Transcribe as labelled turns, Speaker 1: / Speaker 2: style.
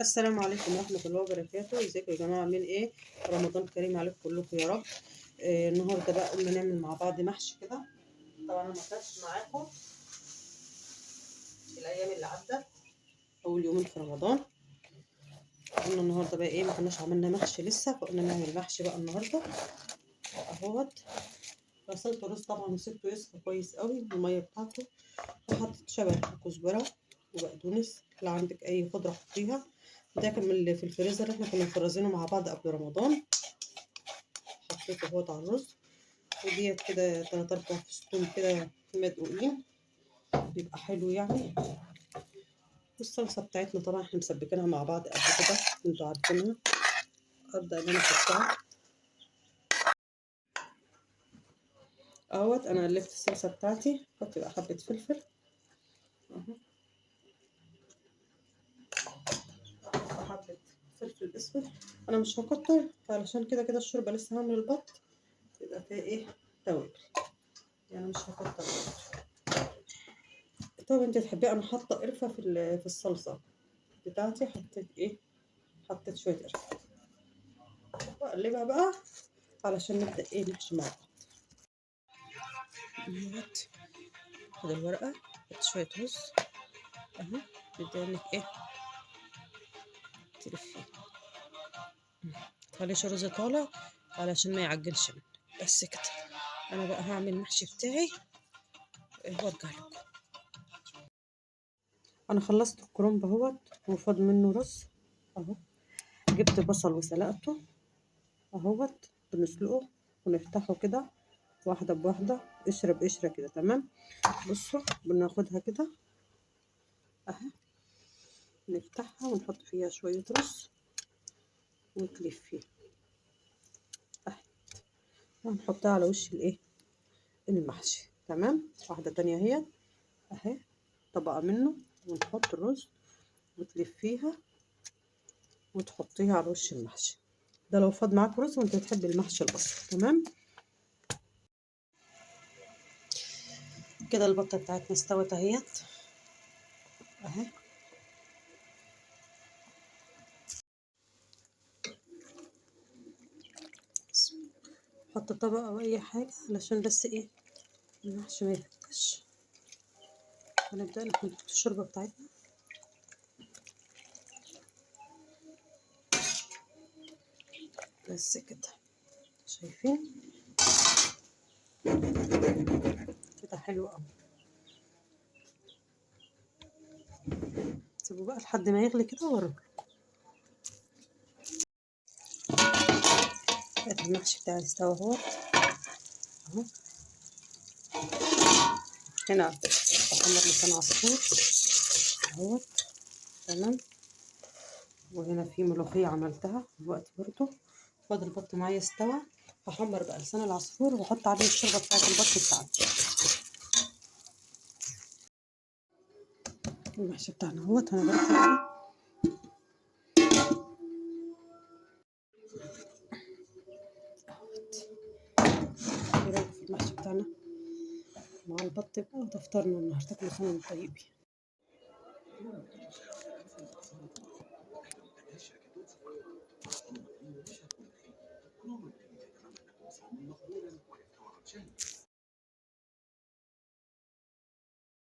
Speaker 1: السلام عليكم ورحمة الله وبركاته. ازيكم يا جماعة؟ عاملين ايه؟ رمضان كريم عليكم كلكم يا رب. النهارده بقى قلنا نعمل مع بعض محشي كده. طبعا انا ما كنتش معاكم الايام اللي عدت، اول يومين في رمضان. قلنا النهارده بقى ايه، ما كناش عملنا محشي لسه، فقلنا نعمل محشي بقى النهارده اهوت. غسلت الرز طبعا وسبته يصفى كويس قوي الميه بتاعته، وحطيت شبت وكزبره وبقدونس، لو عندك اي خضره حطيها. ده كان من اللي في الفريزر، احنا كنا مفرزينه مع بعض قبل رمضان. حطيته اهوت على الرز، وديت كده 3-4 فصوص كده مدقوقين، بيبقى حلو يعني. والصلصه بتاعتنا طبعا احنا مسبكينها مع بعض قبل كده، انتوا عارفينها. ابدا ان انا احطها اهوت. انا قلبت الصلصه بتاعتي، احط بقى حبه فلفل اهو، حبه فلفل اسود. انا مش هكتر علشان كده كده الشوربه لسه هعمل البط، يبقى فيها ايه، توابل يعني، مش هكتر. طب انت تحبي، انا حاطه قرفه في الصلصه بتاعتي، حطيت ايه، حطيت شويه قرفه، واقلبها بقى علشان نبدا ايه، نحشي مع بعض. اهوت، خد الورقه، حط شويه رز اهو، بدي انك ايه، تلفيه، تخليش الرز طالع علشان ما يعجنش منك. بس كده. انا بقى هعمل المحشي بتاعي وارجع لكم. انا خلصت الكرنب اهوت، وفاض منه رز اهو. جبت بصل وسلقته اهوت، بنسلقه ونفتحه كده واحده بواحده، قشره بقشره كده، تمام. بصوا، بناخدها كده اهي، نفتحها ونحط فيها شويه رز ونقلب فيها اهي، ونحطها على وش الايه، المحشي، تمام. واحده تانية اهي اهي، طبقه منه، ونحط الرز وتلفيها وتحطيها على وش المحشي. ده لو فاض معاك رز وانت تحبي المحشي البصل، تمام. كده البطه بتاعتنا استوت اهيت اهي. حط طبق او اي حاجه علشان بس ايه، المحشي ما يفكش. هنبدا نحط الشوربه بتاعتنا بس كده، شايفين كده حلو قوي. سيبوا بقى لحد ما يغلي كده واوريكم. المحشي بتاعي استوى اهو اهو. هنا بحمر لسان عصفور اهوت، تمام. وهنا في ملوخية عملتها دلوقتي برضو. فاضل البط معايا استوى، هحمر بقى لسان العصفور واحط عليه الشوربة بتاعت البط بتاعتي. المحشي بتاعنا اهوت، انا برفع كده اهوت. ايه رايكم في المحشي بتاعنا مع البط بقى؟ وده فطارنا النهارده، كل سنة وانتم طيبين.